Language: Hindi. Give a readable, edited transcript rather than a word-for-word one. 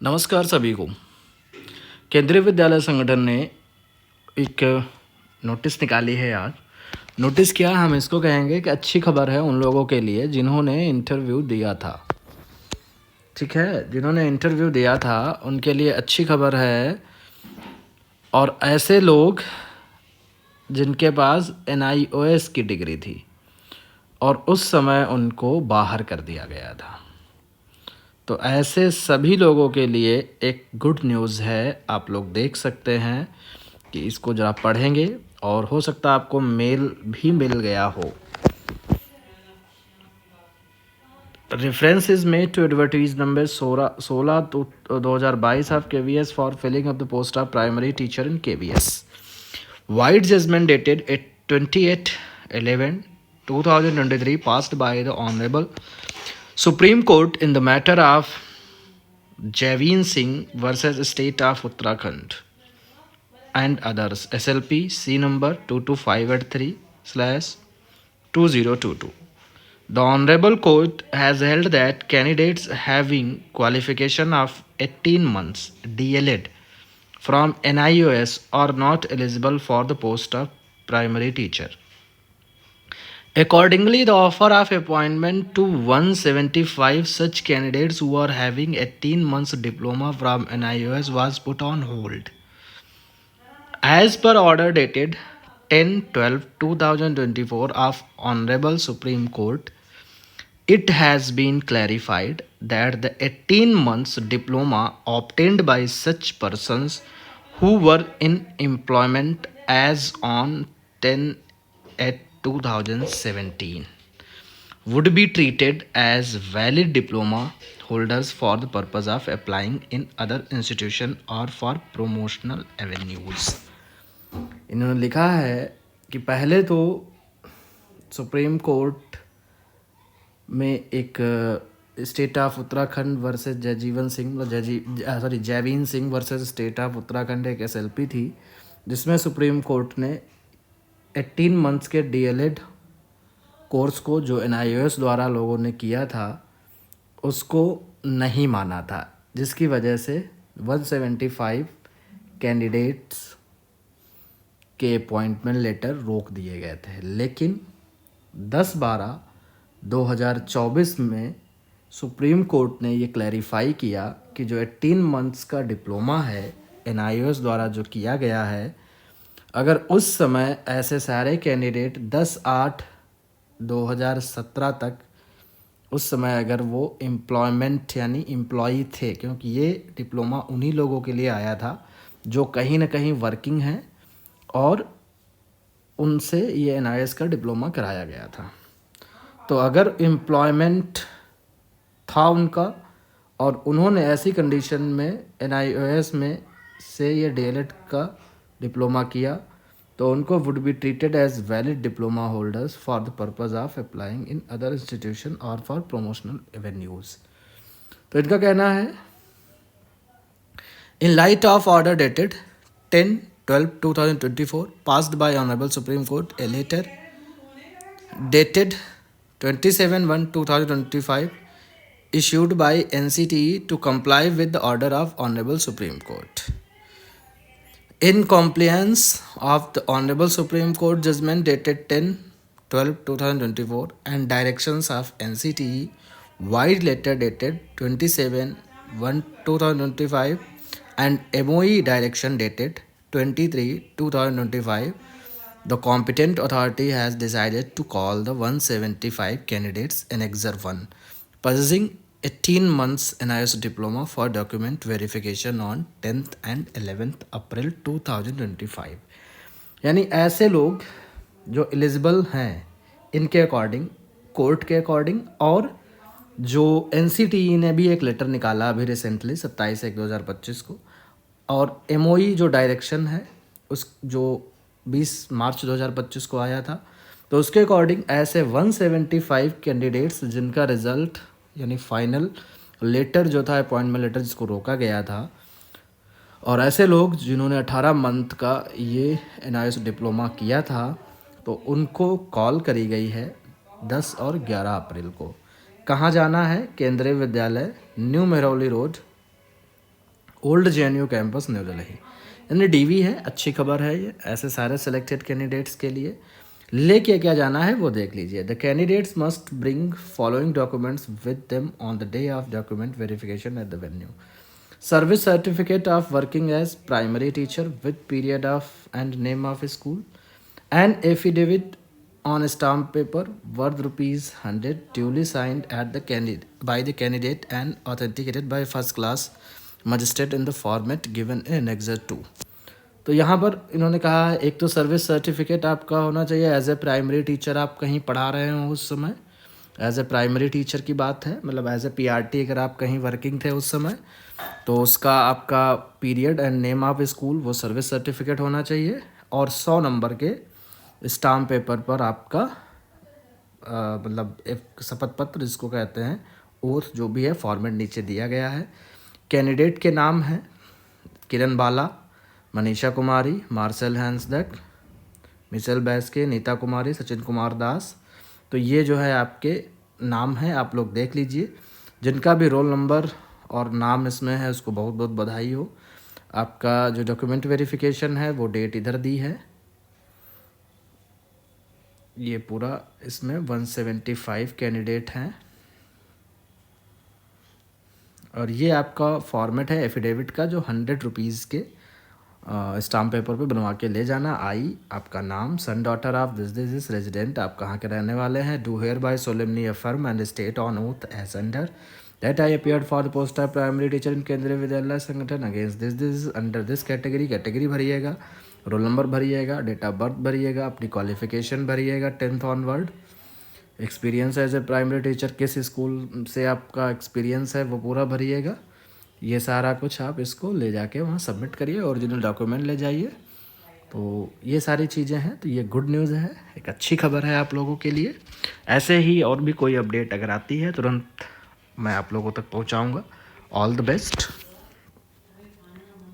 नमस्कार सभी को। केंद्रीय विद्यालय संगठन ने एक नोटिस निकाली है आज। नोटिस क्या, हम इसको कहेंगे कि अच्छी खबर है उन लोगों के लिए जिन्होंने इंटरव्यू दिया था। ठीक है, जिन्होंने इंटरव्यू दिया था उनके लिए अच्छी खबर है। और ऐसे लोग जिनके पास NIOS की डिग्री थी और उस समय उनको बाहर कर दिया गया था, तो ऐसे सभी लोगों के लिए एक गुड न्यूज़ है। आप लोग देख सकते हैं कि इसको ज़रा पढ़ेंगे और हो सकता है आपको मेल भी मिल गया हो। Reference is made to advertise number 16/2022 of KVS for filling of the post of primary teacher in KVS. Wide judgment dated at 28/11/2023 passed by the Honorable Supreme Court in the matter of Javeen Singh versus State of Uttarakhand and others, SLP C number 225/3/2022. The Honorable Court has held that candidates having qualification of 18 months DLED from NIOS are not eligible for the post of primary teacher. Accordingly, the offer of appointment to 175 such candidates who are having 18 months diploma from NIOS was put on hold. As per order dated 10/12/2024 of Honorable Supreme Court, it has been clarified that the 18 months diploma obtained by such persons who were in employment as on 10/8/2017 would be treated as valid diploma holders for the purpose of applying in other institution or for promotional avenues. इन्होंने लिखा है कि पहले तो सुप्रीम कोर्ट में एक state of Uttarakhand versus Jaijeevan Singh Jaiveen Singh versus state of Uttarakhand एक SLP थी, जिसमें सुप्रीम कोर्ट ने 18 मंथ्स के DLED कोर्स को जो NIOS द्वारा लोगों ने किया था उसको नहीं माना था, जिसकी वजह से 175 कैंडिडेट्स के अपॉइंटमेंट लेटर रोक दिए गए थे। लेकिन 10/12/2024 में सुप्रीम कोर्ट ने ये क्लैरिफाई किया कि जो 18 मंथ्स का डिप्लोमा है NIOS द्वारा जो किया गया है, अगर उस समय ऐसे सारे कैंडिडेट 10/8/2017 तक उस समय अगर वो एम्प्लॉयमेंट यानी एम्प्लॉई थे, क्योंकि ये डिप्लोमा उन्हीं लोगों के लिए आया था जो कहीं ना कहीं वर्किंग हैं और उनसे ये NIOS का डिप्लोमा कराया गया था। तो अगर एम्प्लॉयमेंट था उनका और उन्होंने ऐसी कंडीशन में NIOS में से ये DLED का डिप्लोमा किया, तो उनको would be treated as valid diploma holders for the purpose of applying in other institution और फॉर प्रमोशनल एवेन्यूज़। तो इनका कहना है, in light of order dated 10/12/2024 passed by Honorable Supreme Court, a letter dated 27/1/2025 issued by NCTE to comply with the order of Honorable Supreme Court. In compliance of the Honorable Supreme Court judgment dated 10/12/2024 and directions of NCTE, wide letter dated 27/1/2025 and MOE direction dated 23/2025, the competent authority has decided to call the 175 candidates Annexure 1 possessing 18 months NIOS diploma for document verification on 10th and 11th April 2025। यानी ऐसे लोग जो एलिजिबल हैं इनके अकॉर्डिंग, कोर्ट के अकॉर्डिंग, और जो NCTE ने भी एक लेटर निकाला अभी रिसेंटली 27/1/2025 को, और MOE जो डायरेक्शन है उस जो 20 मार्च 2025 को आया था, तो उसके अकॉर्डिंग ऐसे 175 कैंडिडेट्स जिनका रिज़ल्ट यानी फाइनल लेटर जो था अपॉइंटमेंट लेटर जिसको रोका गया था, और ऐसे लोग जिन्होंने 18 मंथ का ये NIOS डिप्लोमा किया था, तो उनको कॉल करी गई है 10 और 11 अप्रैल को। कहाँ जाना है? केंद्रीय विद्यालय, new Mehrauli road, old JNU campus new Delhi. यानी DV है, अच्छी खबर है ये ऐसे सारे सेलेक्टेड कैंडिडेट्स के लिए। लेके क्या जाना है वो देख लीजिए। The candidates must bring following documents with them on the day of document verification at the venue. Service certificate of working as primary teacher with period of and name of school and affidavit on stamp paper worth ₹100 duly signed at the candidate by the candidate and authenticated by first class magistrate in the format given in Annexure 2। तो यहाँ पर इन्होंने कहा है एक तो सर्विस सर्टिफिकेट आपका होना चाहिए एज ए प्राइमरी टीचर, आप कहीं पढ़ा रहे हो उस समय, एज ए प्राइमरी टीचर की बात है, मतलब एज ए PRT अगर आप कहीं वर्किंग थे उस समय तो उसका आपका period and name of school वो सर्विस सर्टिफिकेट होना चाहिए, और 100 नंबर के स्टाम्प पेपर पर आपका मतलब एक शपथ पत्र जिसको कहते हैं, ओथ जो भी है, फॉर्मेट नीचे दिया गया है। कैंडिडेट के नाम हैं किरण बाला, मनीषा कुमारी, मार्सेल हैंसडक, मिशेल बैस्के, नीता कुमारी, सचिन कुमार दास। तो ये जो है आपके नाम हैं, आप लोग देख लीजिए। जिनका भी रोल नंबर और नाम इसमें है उसको बहुत बहुत बधाई हो। आपका जो डॉक्यूमेंट वेरिफिकेशन है वो डेट इधर दी है, ये पूरा इसमें 175 कैंडिडेट हैं, और ये आपका फॉर्मेट है एफिडेविट का जो ₹100 के स्टाम्प पेपर पे बनवा के ले जाना। आई आपका नाम, son daughter of this is resident, आप कहाँ के रहने वाले हैं। Do hereby solemnly affirm and state on oath as under that I appeared for the post of primary teacher in Kendriya Vidyalaya Sangathan against this under this category भरिएगा, रोल नंबर भरिएगा, डेट ऑफ बर्थ भरिएगा, अपनी क्वालिफिकेशन भरिएगा 10th onward, experience as a primary teacher किस स्कूल से आपका एक्सपीरियंस है वो पूरा भरिएगा। ये सारा कुछ आप इसको ले जाके वहाँ सबमिट करिए, ओरिजिनल डॉक्यूमेंट ले जाइए। तो ये सारी चीज़ें हैं, तो ये गुड न्यूज़ है, एक अच्छी खबर है आप लोगों के लिए। ऐसे ही और भी कोई अपडेट अगर आती है तुरंत मैं आप लोगों तक पहुँचाऊँगा। All the best.